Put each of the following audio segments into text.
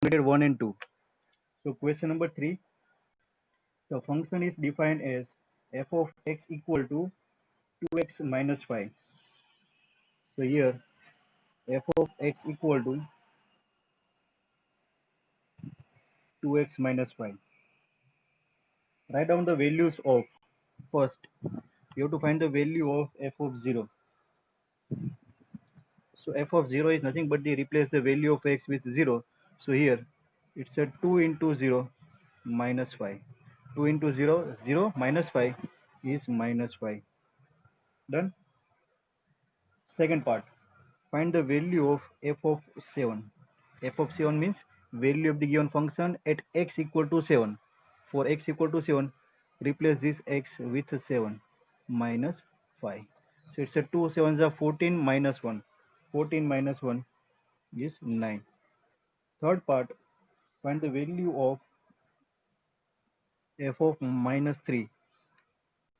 calculated 1 and 2. So question number 3, the function is defined as f of x equal to 2x minus 5. So here f of x equal to 2x minus 5. Write down the values of, first you have to find the value of f of 0. So f of 0 is nothing but they replace the value of x with 0. So here it's a 2 into 0 minus 5. 2 into 0, 0 minus 5 is minus 5. Done. Second part, find the value of f of 7. F of 7 means value of the given function at x equal to 7. For x equal to 7, replace this x with 7 minus 5. So it's a 2 7s are 14 minus 1. 14 minus 1 is 9. Third part, find the value of f of minus 3.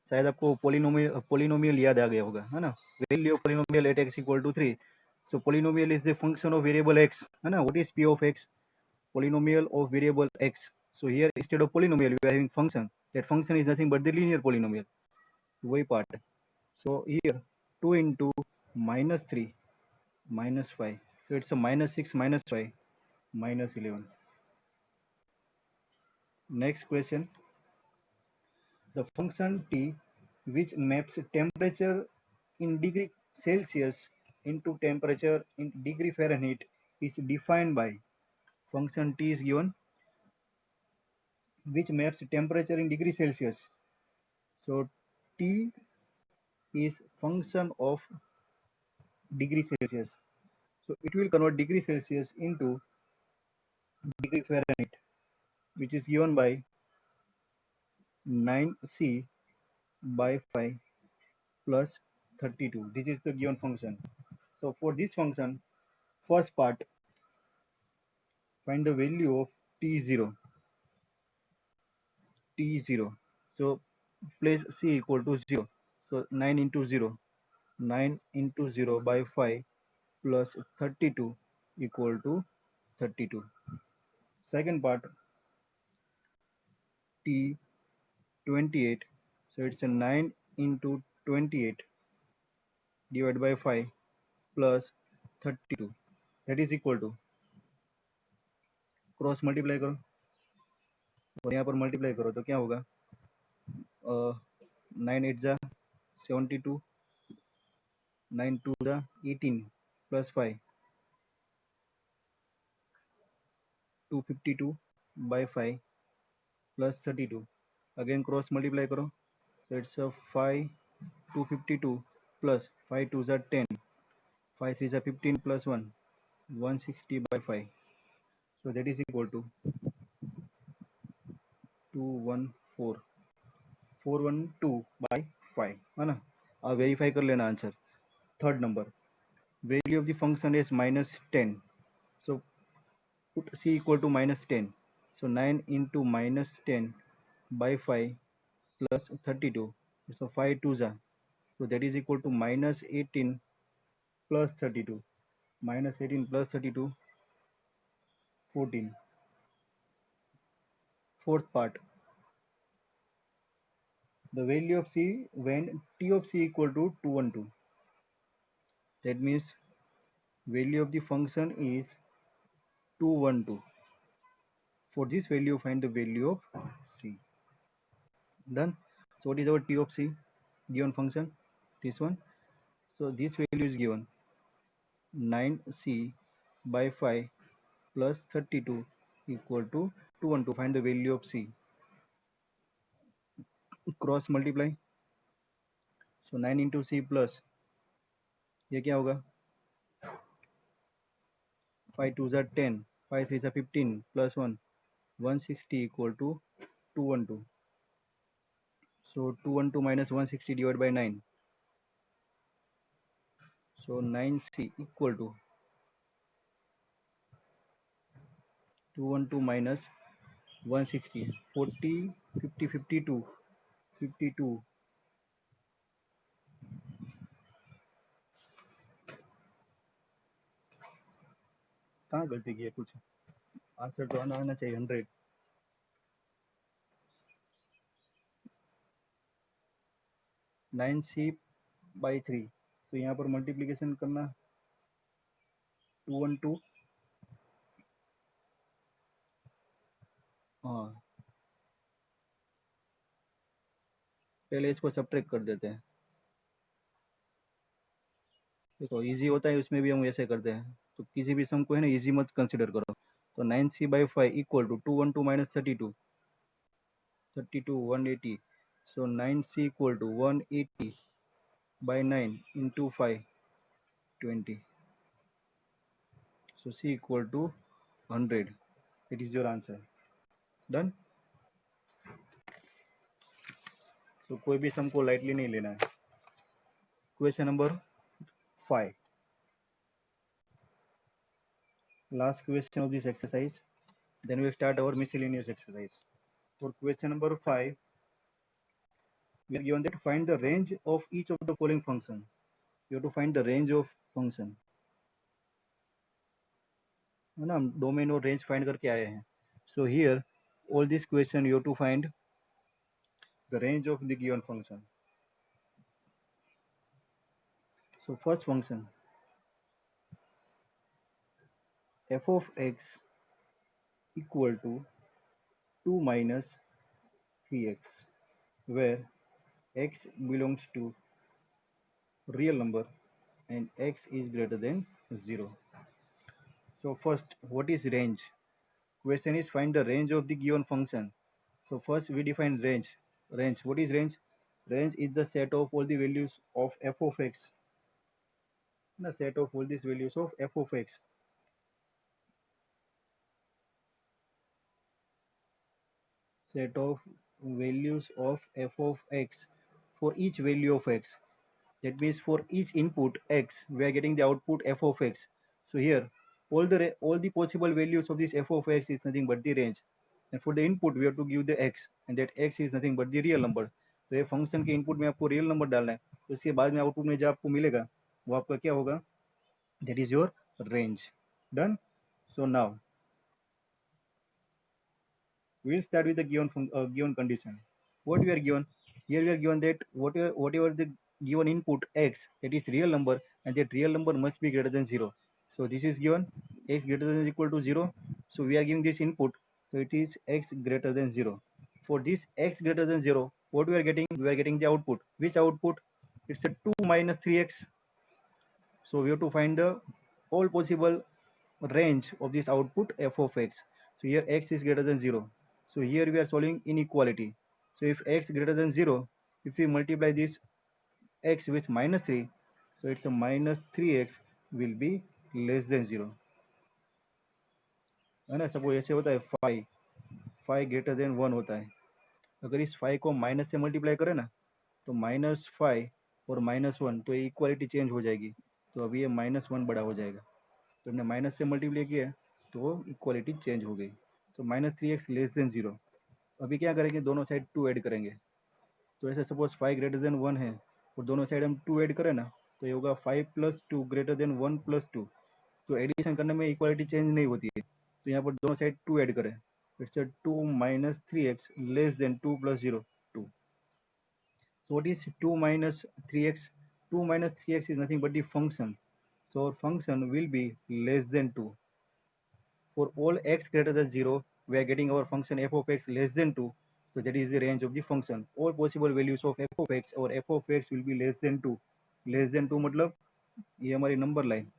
शायद आपको polynomial याद आ गया होगा, है ना? Value of polynomial at x equal to 3. So polynomial is the function of variable x, है ना? What is p of x? Polynomial of variable x. So here instead of polynomial we are having function. That function is nothing but the linear polynomial. वही part. So here 2 into minus 3 minus 5. So it's a minus 6 minus 5 minus 11. Next question. The function t which maps temperature in degree Celsius into temperature in degree Fahrenheit is defined by, function t is given which maps temperature in degree Celsius. So t is function of degree Celsius. So it will convert degree Celsius into degree Fahrenheit, which is given by 9c by 5 plus 32. This is the given function. So for this function, first part, find the value of t0. T0. So place c equal to 0. So 9 into 0. 9 into 0 by 5 plus 32 equal to 32. Second part, T28. So it's a 9 into 28 divided by 5 plus 32. That is equal to, cross multiply करो और यहाँ पर multiply करो तो क्या होगा, 9 8 जा 72, 9 2 जा 18 plus 5 252 by 5 plus 32. Again cross multiply करो. So it's a 5 252 plus 5 2 are 10. 5 3 are 15 plus 1 160 by 5. So that is equal to 214 412 by 5, है ना? अब वेरीफाई कर लेना answer. Third number, value of the function is minus 10. So put c equal to minus 10. So 9 into minus 10 by 5 plus 32. So 5 2s are. So that is equal to minus 18 plus 32. Minus 18 plus 32, 14. Fourth part, the value of c when t of c equal to 212. That means value of the function is 212. For this value, find the value of c. Done. So what is our t of c? Given function, this one. So this value is given 9c by 5 plus 32 equal to 212. Find the value of c. Cross multiply. So 9 into c plus, ये क्या होगा, 5 2s are 10, 5 3s are 15 plus 1 160 equal to 212. So 212 minus 160 divided by 9. So 9c equal to 212 minus 160, 40 50 52 52. कहाँ गलती की है कुछ, answer तो आना चाहिए 100। 9c/3, तो यहाँ पर मल्टीप्लीकेशन करना 212, हाँ पहले इसको सब्ट्रैक्ट कर देते हैं। देखो इजी होता है, उसमें भी हम ऐसे करते हैं, तो किसी भी सम को है ना इजी मत कंसिडर करो। तो 9c/5 equal to 212 minus 32, 180। So 9c equal to 180/9 into 5, 20। So c equal to 100. It is your answer. Done. तो कोई भी सम को लाइटली नहीं लेना है। Question number 5, last question of this exercise, then we start our miscellaneous exercise. For question number 5, we are given that find the range of each of the following function. You have to find the range of function, है ना, हम domain और range find करके आए हैं। So here all this question you have to find the range of the given function. So first function f of x equal to 2 minus 3x, where x belongs to real number and x is greater than 0. So first, what is range? Question is find the range of the given function. So first we define range. Range, what is range? Range is the set of all the values of f of x. The set of all these values of f of x. Set of values of f of x for each value of x. That means for each input x, we are getting the output f of x. So here, all the possible values of this f of x is nothing but the range. And for the input, we have to give the x, and that x is nothing but the real number. तो ये function के input में आपको real number डालना है, तो इसके बाद में आउटपुट में जो आपको मिलेगा वो आपका क्या होगा? That is your range. Done. So now we will start with the given condition. What we are given here, we are given that whatever the given input x, that is real number, and that real number must be greater than 0. So this is given x greater than or equal to 0. So we are giving this input, so it is x greater than 0. For this x greater than 0, what we are getting? We are getting the output. Which output? It's a 2 minus 3x. So we have to find the all possible range of this output f of x. So here x is greater than 0. So here we are solving inequality. So if x greater than 0, if we multiply this x with minus 3, so it's a minus 3x will be less than 0. है ना, suppose ऐसे होता है 5 greater than 1 होता है। अगर इस 5 को माइनस से मल्टीप्लाई करें ना, तो -5 और -1, तो ये इक्वालिटी चेंज हो जाएगी। तो अभी ये -1 बड़ा हो जाएगा, तो हमने माइनस से मल्टीप्लाई किया तो इक्वालिटी चेंज हो गई। तो -3x लेस देन 0। अभी क्या करेंगे, दोनों साइड 2 ऐड करेंगे। तो ऐसे सपोज 5 ग्रेटर देन 1 है और दोनों साइड हम 2 ऐड करें ना, तो ये होगा 5 + 2 ग्रेटर देन 1 + 2। तो एडिशन करने में इक्वालिटी चेंज नहीं होती है, तो यहाँ पर दोनों साइड 2 ऐड करें। It's 2 minus 3x less than 2 + 0, 2। So what is 2 minus 3x? 2 minus 3x is nothing but the function. So our function will be less than 2. For all x greater than 0, we are getting our function f of x less than 2. So that is the range of the function. All possible values of f of x or f of x will be less than 2. Less than 2 मतलब ये हमारी number line,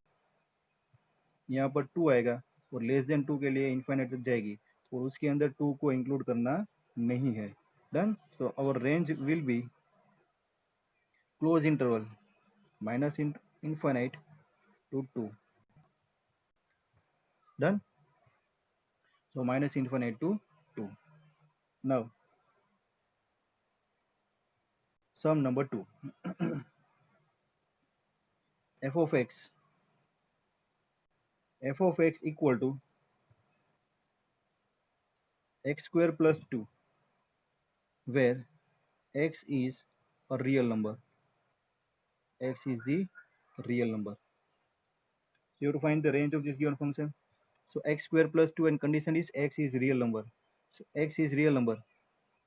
यहाँ पर 2 आएगा और less than 2 के लिए infinite तक जाएगी और उसके अंदर 2 को इंक्लूड करना नहीं है। Done. So our range will be close interval minus infinite to 2. Done. So minus infinite to 2. Now sum number 2. f of x equal to x square plus 2, where x is a real number. X is the real number. So you have to find the range of this given function. So x square plus 2 and condition is x is real number. So x is real number.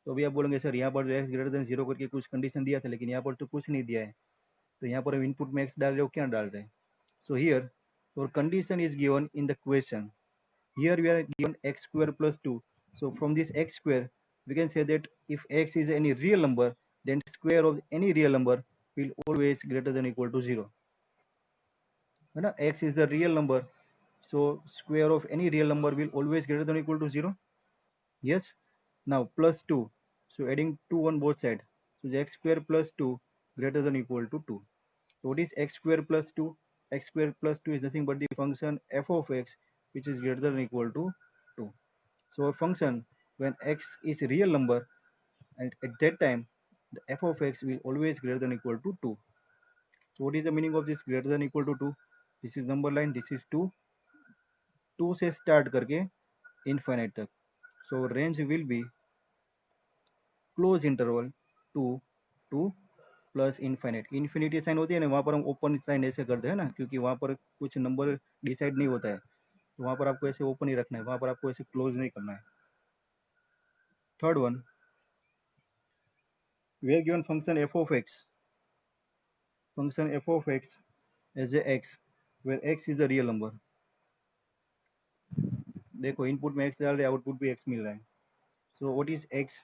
तो अभी आप बोलेंगे sir यहाँ पर जो x greater than 0 करके कुछ condition दिया था, लेकिन यहाँ पर तो कुछ नहीं दिया है, तो यहाँ पर हम इनपुट में x डाल रहे हो, क्या डाल रहे हैं? So here our condition is given in the question. Here we are given x square plus 2. So from this x square we can say that if x is any real number, then square of any real number will always greater than equal to 0. है ना, x is the real number, so square of any real number will always greater than equal to 0. Yes. Now plus 2, so adding 2 on both sides, so the x square plus 2 greater than equal to 2. So what is x square plus 2? X square plus 2 is nothing but the function f of x, which is greater than equal to 2. So a function when x is a real number, and at that time the f of x will always greater than equal to 2. So what is the meaning of this greater than equal to 2? This is number line, this is 2, 2 से start करके infinite तक. So range will be close interval 2 to plus infinite. Infinity sign होती है ना, वहाँ पर हम open sign ऐसे करते हैं ना, क्योंकि वहाँ पर कुछ नंबर डिसाइड नहीं होता है, तो वहाँ पर आपको ऐसे ओपन ही रखना है, वहाँ पर आपको ऐसे क्लोज नहीं करना है. Third one, we are given function f of x, function f of x as a x, where x is a real number. देखो इनपुट में x डाल रहे हैं, आउटपुट भी x मिल रहा है. So what is x?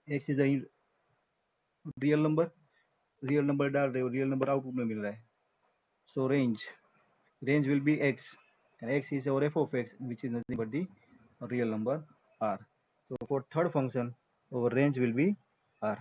x is a real number, real number डाल रहे हो, रियल नंबर आउटपुट में मिल रहा है. सो range will be x, and x is our f of x, which is nothing but the real number r. So for third function our range will be r.